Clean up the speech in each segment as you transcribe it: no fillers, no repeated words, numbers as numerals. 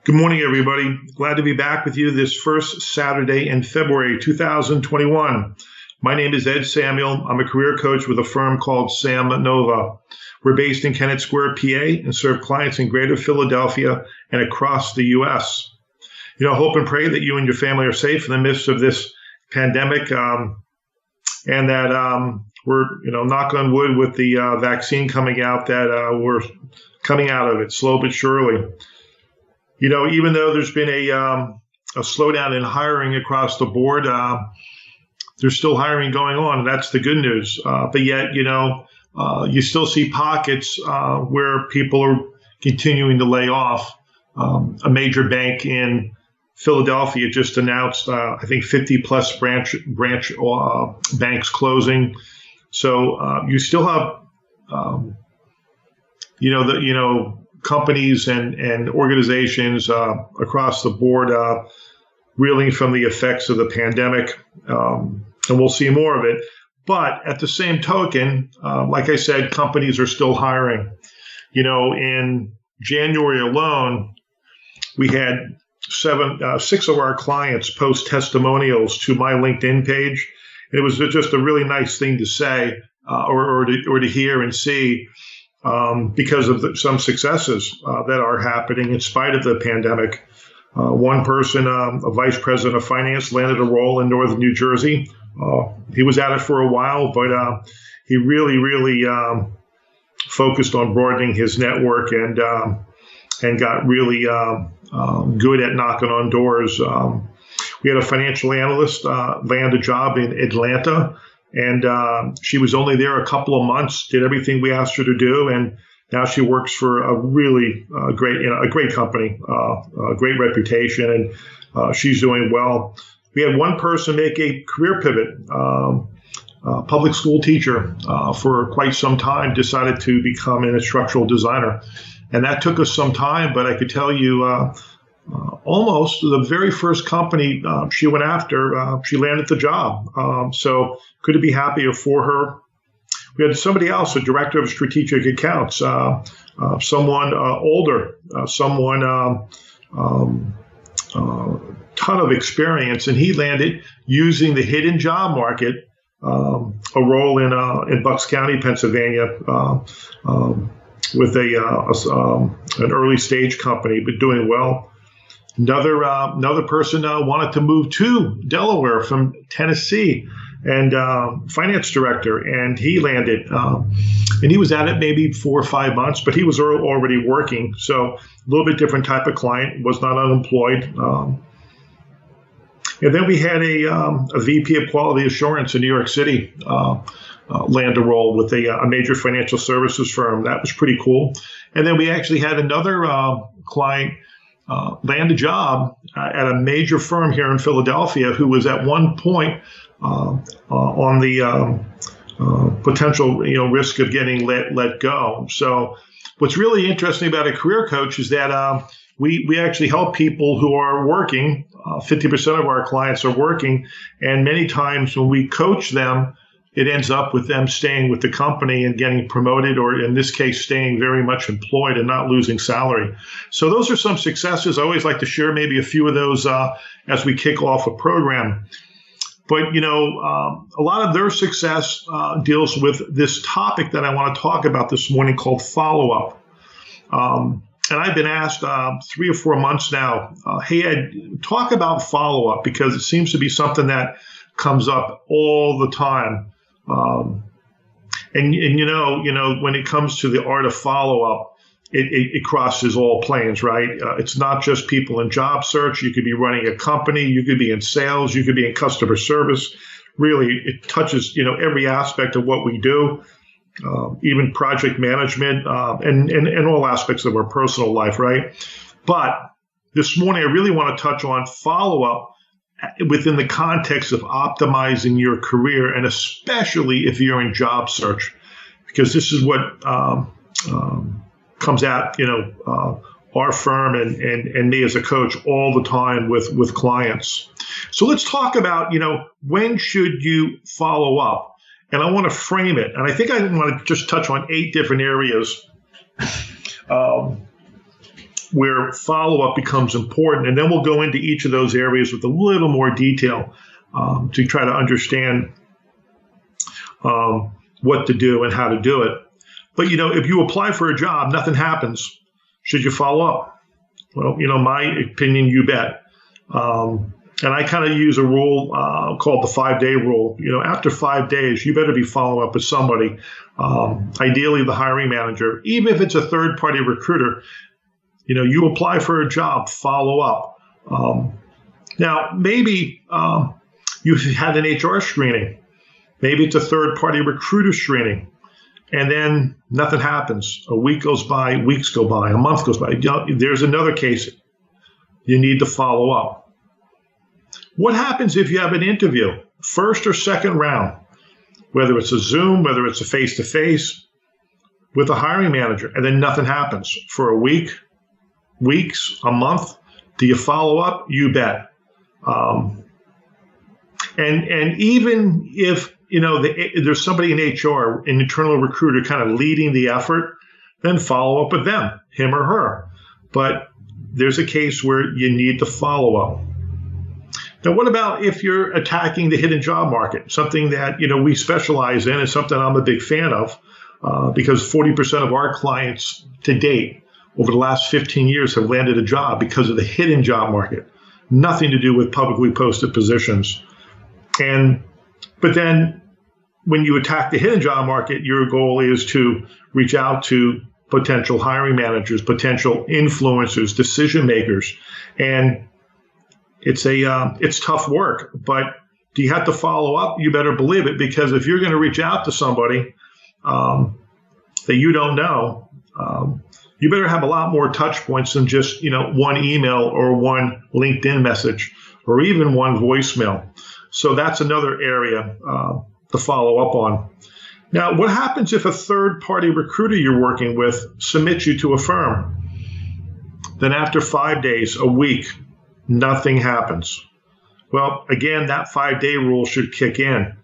Good morning, everybody. Glad to be back with you this first Saturday in February 2021. My name is Ed Samuel. I'm a career coach with a firm called Sam Nova. We're based in Kennett Square, PA, and serve clients in greater Philadelphia and across the U.S. Hope and pray that you and your family are safe in the midst of this pandemic, and that we're, knock on wood, with the vaccine coming out, that we're coming out of it slow but surely. Even though there's been a slowdown in hiring across the board, there's still hiring going on, and that's the good news. But yet, you still see pockets where people are continuing to lay off. A major bank in Philadelphia just announced, I think, 50 plus branch banks closing. So you still have, companies and organizations across the board reeling from the effects of the pandemic, and we'll see more of it. But at the same token, like I said, companies are still hiring. In January alone, we had six of our clients post testimonials to my LinkedIn page. And it was just a really nice thing to say or to hear and see. Because of some successes that are happening in spite of the pandemic. One person, a vice president of finance, landed a role in northern New Jersey. He was at it for a while, but he really focused on broadening his network and got really good at knocking on doors. We had a financial analyst land a job in Atlanta. And she was only there a couple of months, did everything we asked her to do, and now she works for a really great company, a great reputation, and she's doing well. We had one person make a career pivot, public school teacher for quite some time, decided to become an instructional designer. And that took us some time, but I could tell you almost the very first company she went after, she landed the job. So couldn't be happier for her. We had somebody else, a director of strategic accounts, someone older, someone ton of experience, and he landed using the hidden job market, a role in Bucks County, Pennsylvania, with an early stage company, but doing well. Another person wanted to move to Delaware from Tennessee, and finance director, and he landed. And he was at it maybe 4 or 5 months, but he was already working. So a little bit different type of client, was not unemployed. And then we had a VP of quality assurance in New York City land a role with a major financial services firm. That was pretty cool. And then we actually had another client land a job at a major firm here in Philadelphia, who was at one point on the potential risk of getting let go. So what's really interesting about a career coach is that we actually help people who are working. 50% of our clients are working, and many times when we coach them, it ends up with them staying with the company and getting promoted, or in this case, staying very much employed and not losing salary. So those are some successes. I always like to share maybe a few of those as we kick off a program. But, a lot of their success deals with this topic that I want to talk about this morning called follow-up. And I've been asked 3 or 4 months now, hey, Ed, talk about follow-up, because it seems to be something that comes up all the time. And when it comes to the art of follow-up, it crosses all planes, right? It's not just people in job search. You could be running a company. You could be in sales. You could be in customer service. Really, it touches, every aspect of what we do, even project management, and all aspects of our personal life, right? But this morning, I really want to touch on follow-up within the context of optimizing your career, and especially if you're in job search, because this is what comes at our firm and me as a coach all the time with clients. So let's talk about when should you follow up, and I want to frame it, and I think I want to just touch on 8 different areas. where follow-up becomes important. And then we'll go into each of those areas with a little more detail to try to understand what to do and how to do it. But, if you apply for a job, nothing happens. Should you follow up? Well, my opinion, you bet. And I kind of use a rule called the 5-day rule. After 5 days, you better be following up with somebody, ideally the hiring manager. Even if it's a third-party recruiter, you apply for a job, follow up. Now, maybe you've had an HR screening. Maybe it's a third-party recruiter screening. And then nothing happens. A week goes by, weeks go by, a month goes by. There's another case. You need to follow up. What happens if you have an interview, first or second round, whether it's a Zoom, whether it's a face-to-face, with a hiring manager, and then nothing happens for a week, weeks, a month? Do you follow up? You bet. And even if there's somebody in HR, an internal recruiter, kind of leading the effort, then follow up with them, him or her. But there's a case where you need to follow up. Now, what about if you're attacking the hidden job market? Something that, we specialize in, and something I'm a big fan of, because 40% of our clients to date over the last 15 years have landed a job because of the hidden job market. Nothing to do with publicly posted positions. But then when you attack the hidden job market, your goal is to reach out to potential hiring managers, potential influencers, decision makers, and it's tough work, but do you have to follow up? You better believe it, because if you're going to reach out to somebody that you don't know, you better have a lot more touch points than just, one email or one LinkedIn message or even one voicemail. So that's another area to follow up on. Now, what happens if a third-party recruiter you're working with submits you to a firm? Then after 5 days, a week, nothing happens. Well, again, that 5-day rule should kick in,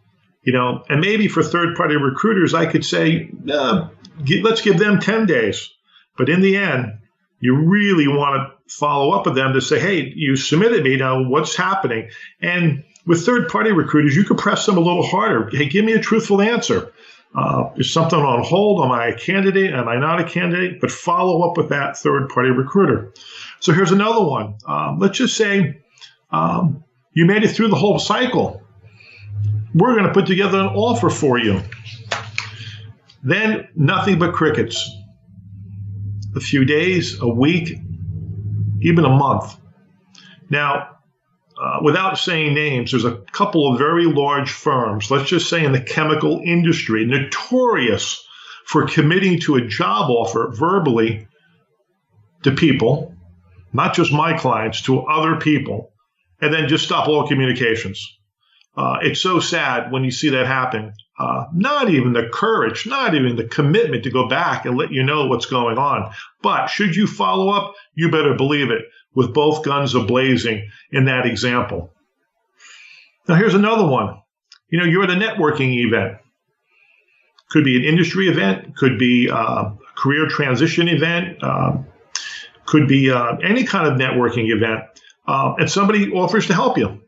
and maybe for third-party recruiters, I could say, let's give them 10 days. But in the end, you really want to follow up with them to say, hey, you submitted me, now what's happening? And with third-party recruiters, you could press them a little harder. Hey, give me a truthful answer. Is something on hold? Am I a candidate? Am I not a candidate? But follow up with that third-party recruiter. So here's another one. Let's just say you made it through the whole cycle. We're going to put together an offer for you. Then nothing but crickets. A few days, a week, even a month. Now, without saying names, there's a couple of very large firms, let's just say in the chemical industry, notorious for committing to a job offer verbally to people, not just my clients, to other people, and then just stop all communications. It's so sad when you see that happen. Not even the courage, not even the commitment to go back and let you know what's going on. But should you follow up, you better believe it, with both guns a-blazing in that example. Now, here's another one. You're at a networking event. Could be an industry event, could be a career transition event, could be any kind of networking event, and somebody offers to help you.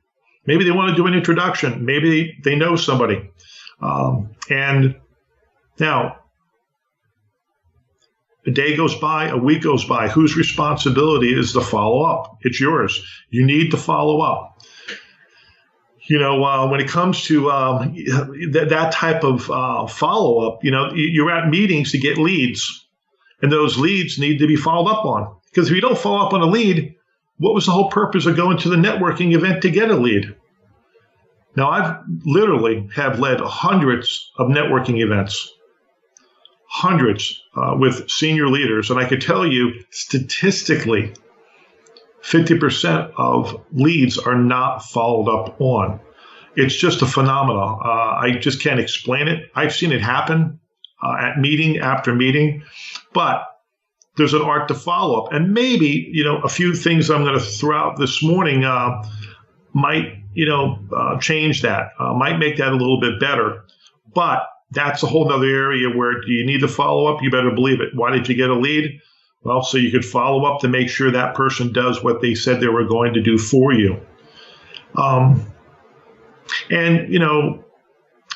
Maybe they want to do an introduction. Maybe they know somebody. And now, a day goes by, a week goes by. Whose responsibility is to follow up? It's yours. You need to follow up. When it comes to that type of follow-up, you're at meetings to get leads, and those leads need to be followed up on. Because if you don't follow up on a lead, what was the whole purpose of going to the networking event to get a lead? Now, I've literally have led hundreds of networking events, hundreds with senior leaders, and I could tell you statistically, 50% of leads are not followed up on. It's just a phenomenon. I just can't explain it. I've seen it happen at meeting after meeting, but there's an art to follow up. And maybe, a few things I'm going to throw out this morning might, change that, might make that a little bit better. But that's a whole other area where do you need to follow up? You better believe it. Why did you get a lead? Well, so you could follow up to make sure that person does what they said they were going to do for you. And,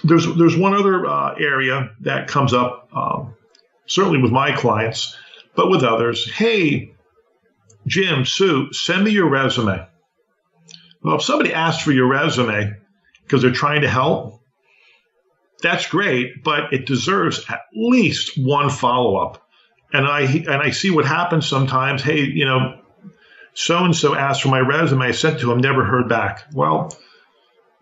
there's one other area that comes up, certainly with my clients, but with others. Hey, Jim, Sue, send me your resume. Well, if somebody asks for your resume because they're trying to help, that's great, but it deserves at least one follow-up. And I see what happens sometimes. Hey, so-and-so asked for my resume. I sent to him, never heard back. Well,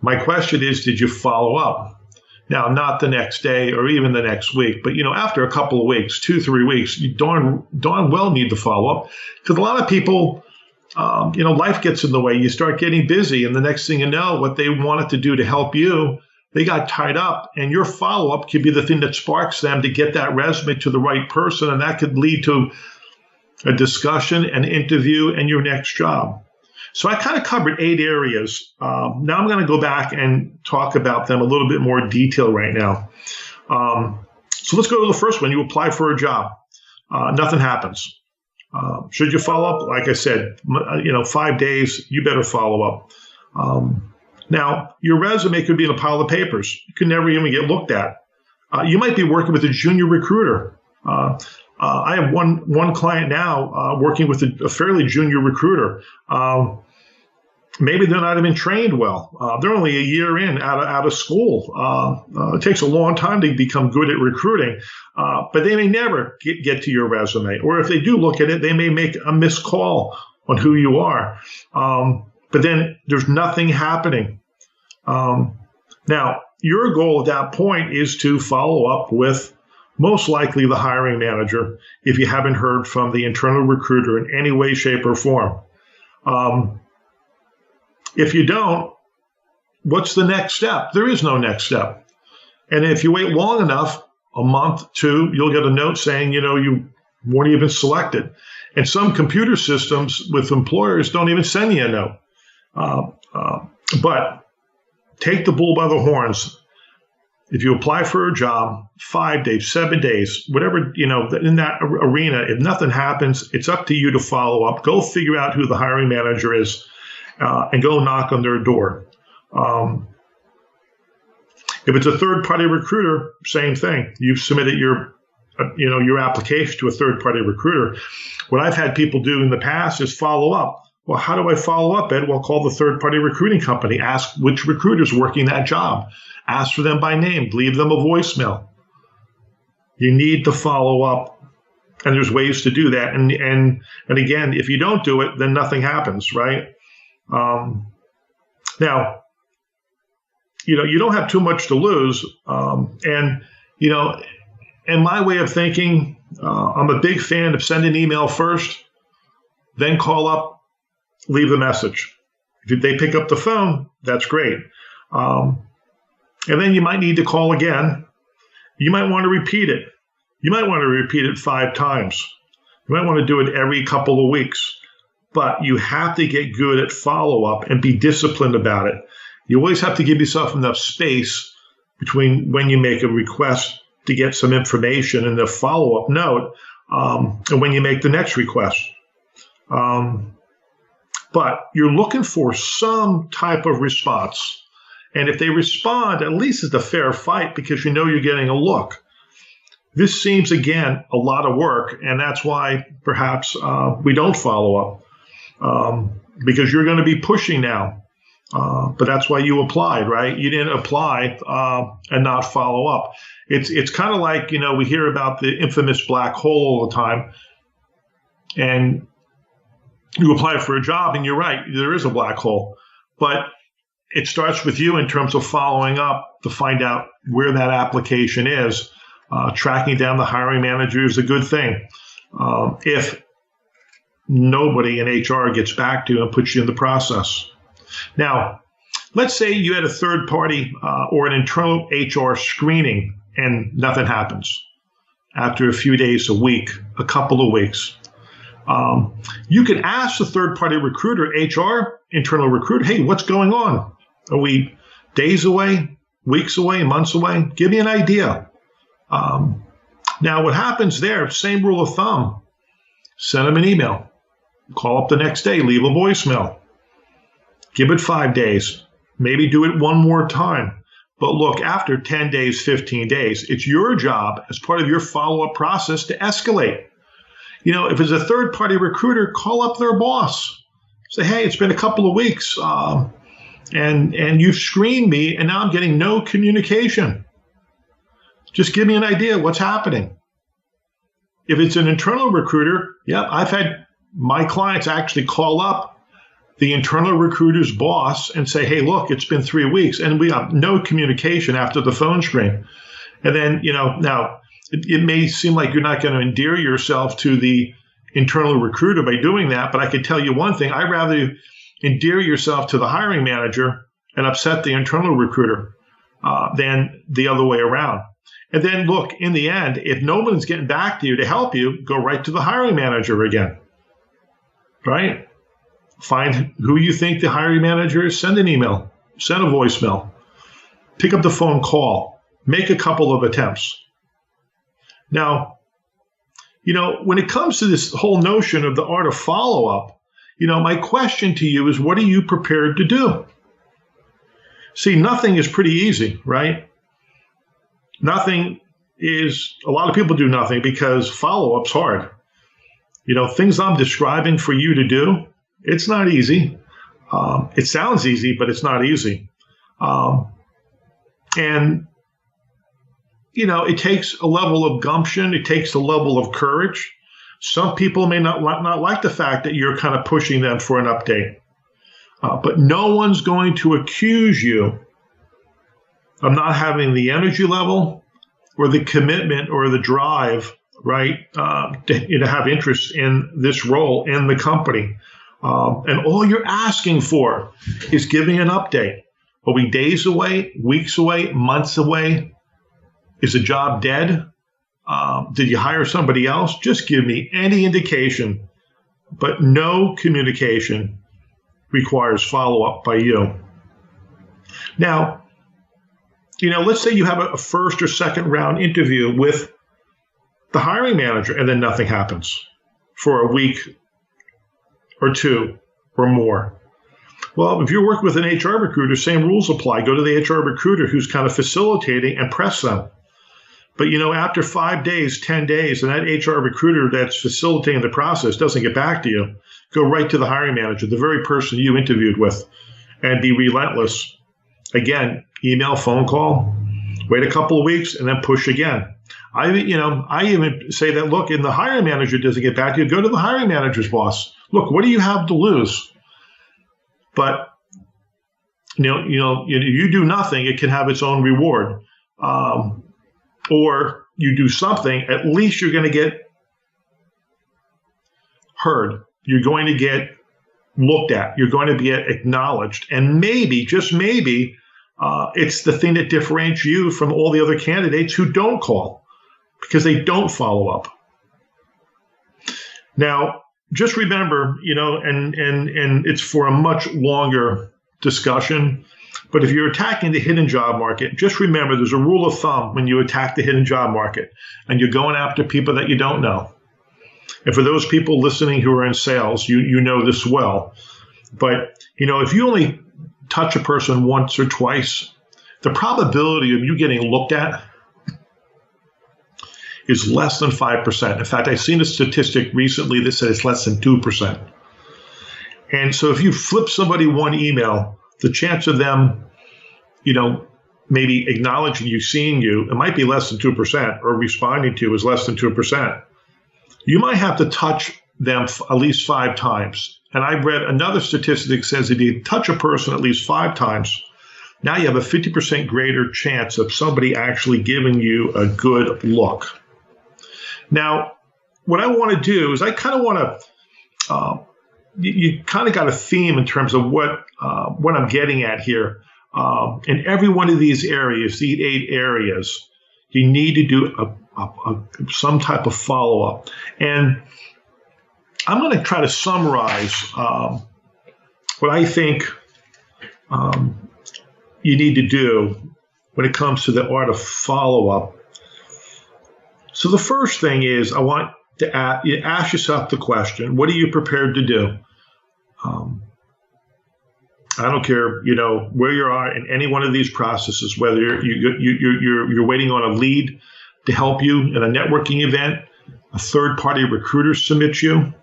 my question is, did you follow up? Now, not the next day or even the next week, but, after a couple of weeks, 2-3 weeks, you darn well need to follow up. Because a lot of people, life gets in the way. You start getting busy, and the next thing you know, what they wanted to do to help you, they got tied up, and your follow-up could be the thing that sparks them to get that resume to the right person, and that could lead to a discussion, an interview, and your next job. So I kind of covered 8 areas. Now I'm going to go back and talk about them a little bit more detail right now. So let's go to the first one. You apply for a job. Nothing happens. Should you follow up? Like I said, 5 days, you better follow up. Now, your resume could be in a pile of papers. You could never even get looked at. You might be working with a junior recruiter. I have one client now working with a fairly junior recruiter. Maybe they're not even trained well. They're only a year in out of school. It takes a long time to become good at recruiting, but they may never get to your resume. Or if they do look at it, they may make a missed call on who you are. But then there's nothing happening. Now, your goal at that point is to follow up with most likely the hiring manager if you haven't heard from the internal recruiter in any way, shape, or form. If you don't, what's the next step? There is no next step. And if you wait long enough, a month, 2, you'll get a note saying, you weren't even selected. And some computer systems with employers don't even send you a note. But take the bull by the horns. If you apply for a job, 5 days, 7 days, whatever, in that arena, if nothing happens, it's up to you to follow up. Go figure out who the hiring manager is and go knock on their door. If it's a third-party recruiter, same thing. You've submitted your application to a third-party recruiter. What I've had people do in the past is follow up. Well, how do I follow up, Ed? Well, call the third-party recruiting company. Ask which recruiter's working that job. Ask for them by name. Leave them a voicemail. You need to follow up, and there's ways to do that. And again, if you don't do it, then nothing happens, right? Now, you don't have too much to lose. And in my way of thinking, I'm a big fan of send an email first, then call up, leave a message. If they pick up the phone, that's great. And then you might need to call again. You might want to repeat it. You might want to repeat it 5 times. You might want to do it every couple of weeks. But you have to get good at follow-up and be disciplined about it. You always have to give yourself enough space between when you make a request to get some information and the follow-up note and when you make the next request. But you're looking for some type of response. And if they respond, at least it's a fair fight because you're getting a look. This seems, again, a lot of work, and that's why perhaps we don't follow up because you're going to be pushing now. But that's why you applied, right? You didn't apply and not follow up. It's kind of like, we hear about the infamous black hole all the time. And you apply for a job, and you're right, there is a black hole. But it starts with you in terms of following up to find out where that application is. Tracking down the hiring manager is a good thing. If nobody in HR gets back to you and puts you in the process. Now, let's say you had a third party or an internal HR screening and nothing happens. After a few days, a week, a couple of weeks. You can ask the third party recruiter, HR, internal recruiter, hey, what's going on? Are we days away, weeks away, months away? Give me an idea. Now, what happens there, same rule of thumb. send them an email. Call up the next day, leave a voicemail. Give it 5 days. Maybe do it one more time. But look, after 10 days, 15 days, it's your job as part of your follow-up process to escalate. If it's a third-party recruiter, call up their boss. Say, hey, it's been a couple of weeks, and you've screened me, and now I'm getting no communication. Just give me an idea what's happening. If it's an internal recruiter, I've had my clients actually call up the internal recruiter's boss and say, hey, look, it's been 3 weeks, and we have no communication after the phone screen. And then, now it may seem like you're not going to endear yourself to the internal recruiter by doing that, but I can tell you one thing. I'd rather endear yourself to the hiring manager and upset the internal recruiter than the other way around. And then look, in the end, if no one's getting back to you to help you, go right to the hiring manager again, right? Find who you think the hiring manager is, send an email, send a voicemail, pick up the phone, call, make a couple of attempts. Now, when it comes to this whole notion of the art of follow-up, my question to you is, what are you prepared to do? See, nothing is pretty easy, right? Nothing is, a lot of people do nothing because follow-up's hard. Things I'm describing for you to do, it's not easy. It sounds easy, but it's not easy. And it takes a level of gumption. It takes a level of courage. Some people may not like the fact that you're kind of pushing them for an update. But no one's going to accuse you of not having the energy level or the commitment or the drive, right, to have interest in this role in the company. And all you're asking for is giving an update. Are we days away, weeks away, months away? Is the job dead? Did you hire somebody else? Just give me any indication. But no communication requires follow-up by you. Now, let's say you have a first or second round interview with the hiring manager and then nothing happens for a week or two or more. Well, if you're working with an HR recruiter, same rules apply. Go to the HR recruiter who's kind of facilitating and press them. But, after 5 days, 10 days, and that HR recruiter that's facilitating the process doesn't get back to you, go right to the hiring manager, the very person you interviewed with, and be relentless. Again, email, phone call, wait a couple of weeks, and then push again. I even say that, look, if the hiring manager doesn't get back to you, go to the hiring manager's boss. Look, what do you have to lose? But, you do nothing, it can have its own reward. Or you do something, at least you're going to get heard. You're going to get looked at. You're going to get acknowledged. And maybe, just maybe, it's the thing that differentiates you from all the other candidates who don't call because they don't follow up. Now, just remember, and it's for a much longer discussion, but if you're attacking the hidden job market, just remember there's a rule of thumb when you attack the hidden job market and you're going after people that you don't know. And for those people listening who are in sales, you know this well. But, if you only touch a person once or twice, the probability of you getting looked at is less than 5%. In fact, I've seen a statistic recently that said it's less than 2%. And so if you flip somebody one email, the chance of them, maybe acknowledging you, seeing you, it might be less than 2%, or responding to you is less than 2%. You might have to touch them at least 5 times. And I've read another statistic that says if you touch a person at least 5 times, now you have a 50% greater chance of somebody actually giving you a good look. Now, what I want to do is I kind of want to, you kind of got a theme in terms of what I'm getting at here. In every one of these areas, the 8 areas, you need to do some type of follow-up. And I'm going to try to summarize what I think you need to do when it comes to the art of follow-up. So the first thing is I want you ask yourself the question: what are you prepared to do? I don't care, where you are in any one of these processes, whether you're waiting on a lead to help you in a networking event, a third-party recruiter submits you,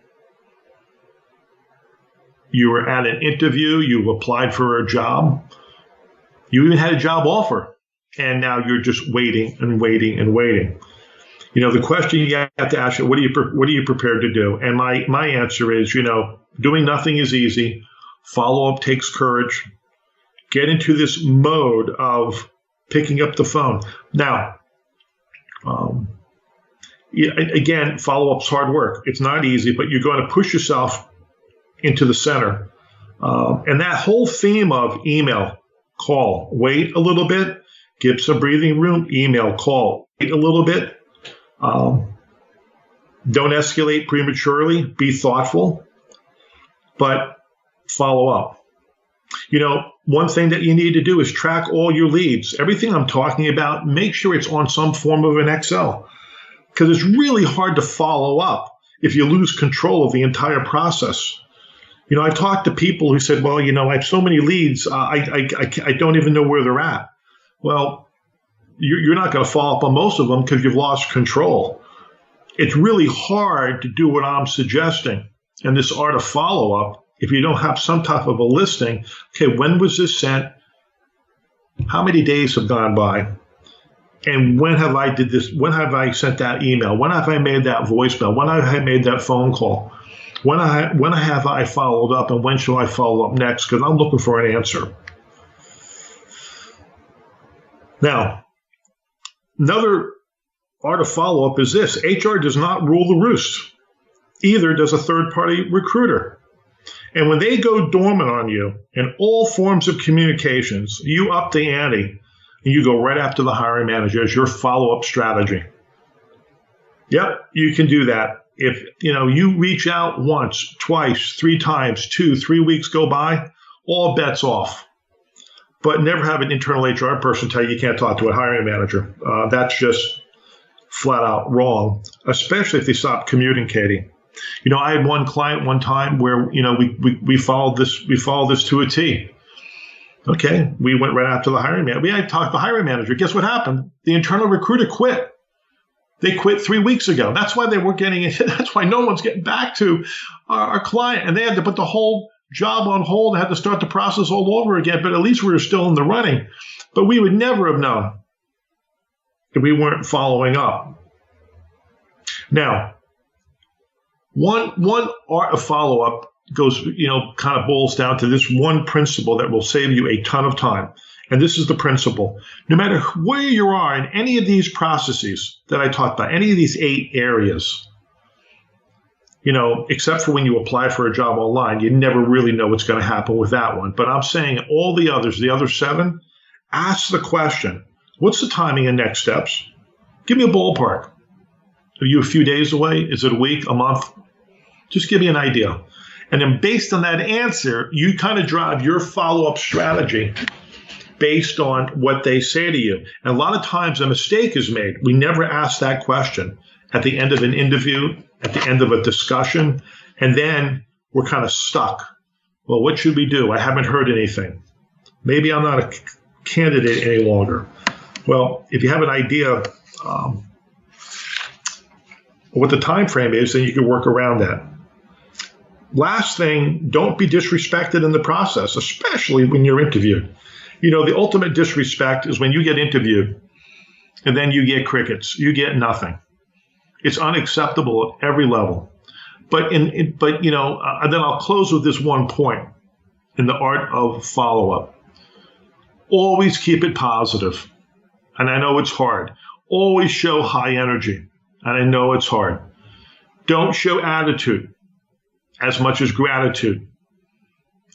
you were at an interview, you've applied for a job, you even had a job offer, and now you're just waiting and waiting and waiting. The question you have to ask you, what are you prepared to do? And my answer is, doing nothing is easy. Follow-up takes courage. Get into this mode of picking up the phone. Now, again, follow-up's hard work. It's not easy, but you're going to push yourself into the center. And that whole theme of email, call, wait a little bit, give some breathing room, email, call, wait a little bit. Don't escalate prematurely. Be thoughtful, but follow up. One thing that you need to do is track all your leads. Everything I'm talking about, make sure it's on some form of an Excel, because it's really hard to follow up if you lose control of the entire process. I talked to people who said, well, I have so many leads, I don't even know where they're at. Well, you're not going to follow up on most of them because you've lost control. It's really hard to do what I'm suggesting and this art of follow-up if you don't have some type of a listing. Okay, when was this sent? How many days have gone by? And when have I did this? When have I sent that email? When have I made that voicemail? When have I made that phone call? When have I followed up, and when shall I follow up next? Because I'm looking for an answer. Now, another art of follow-up is this. HR does not rule the roost. Either does a third-party recruiter. And when they go dormant on you in all forms of communications, you up the ante and you go right after the hiring manager as your follow-up strategy. Yep, you can do that. If you reach out once, twice, 3 times, 2, 3 weeks go by, all bets off. But never have an internal HR person tell you can't talk to a hiring manager. That's just flat out wrong, especially if they stop communicating. I had one client one time where we followed this to a T. Okay, we went right after the hiring manager. We had talked to the hiring manager. Guess what happened? The internal recruiter quit. They quit 3 weeks ago. That's why they weren't getting it. That's why no one's getting back to our client, and they had to put the whole job on hold. They had to start the process all over again. But at least we were still in the running. But we would never have known if we weren't following up. Now, one art of follow-up goes, kind of boils down to this one principle that will save you a ton of time. And this is the principle. No matter where you are in any of these processes that I talked about, any of these 8 areas, except for when you apply for a job online, you never really know what's going to happen with that one. But I'm saying all the others, the other 7, ask the question, what's the timing and next steps? Give me a ballpark. Are you a few days away? Is it a week, a month? Just give me an idea. And then based on that answer, you kind of drive your follow-up strategy based on what they say to you. And a lot of times a mistake is made. We never ask that question at the end of an interview, at the end of a discussion, and then we're kind of stuck. Well, what should we do? I haven't heard anything. Maybe I'm not a candidate any longer. Well, if you have an idea what the time frame is, then you can work around that. Last thing, don't be disrespected in the process, especially when you're interviewed. The ultimate disrespect is when you get interviewed and then you get crickets. You get nothing. It's unacceptable at every level. But then I'll close with this one point in the art of follow-up. Always keep it positive. And I know it's hard. Always show high energy. And I know it's hard. Don't show attitude as much as gratitude,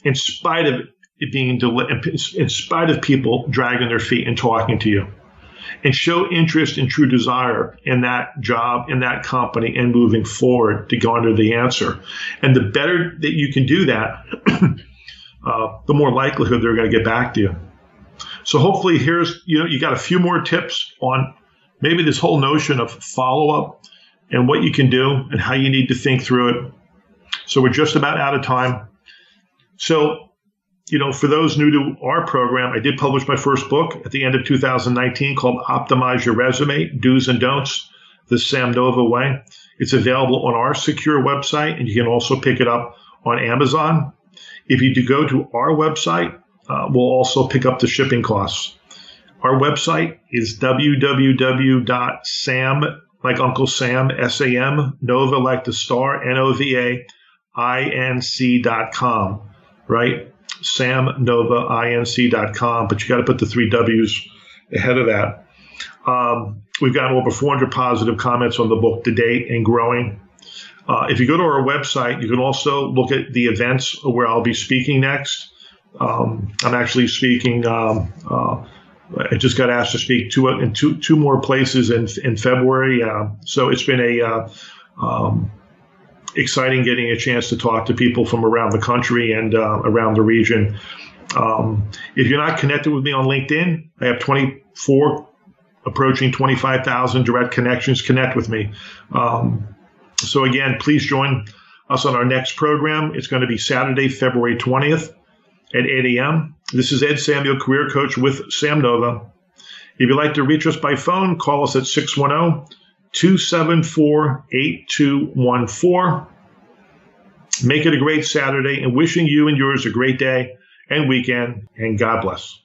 in spite of it being in spite of people dragging their feet and talking to you. And show interest and true desire in that job, in that company, and moving forward to garner the answer. And the better that you can do that, the more likelihood they're going to get back to you. So hopefully you got a few more tips on maybe this whole notion of follow-up, and what you can do and how you need to think through it. So we're just about out of time. So, for those new to our program, I did publish my first book at the end of 2019 called Optimize Your Resume, Do's and Don'ts, the Sam Nova Way. It's available on our secure website, and you can also pick it up on Amazon. If you do go to our website, we'll also pick up the shipping costs. Our website is www.sam, like Uncle Sam, S-A-M, Nova like the star, NOVAINC.com, right? SamNovaINC.com, but you got to put the 3 W's ahead of that. We've gotten over 400 positive comments on the book to date and growing. If you go to our website, you can also look at the events where I'll be speaking next. I'm actually speaking. I just got asked to speak in two more places in February. So it's been exciting getting a chance to talk to people from around the country and around the region. If you're not connected with me on LinkedIn, I have 24, approaching 25,000 direct connections. Connect with me. So again, please join us on our next program. It's going to be Saturday, February 20th at 8 a.m. This is Ed Samuel, career coach with Sam Nova. If you'd like to reach us by phone, call us at 610-274-8214. Make it a great Saturday, and wishing you and yours a great day and weekend, and God bless.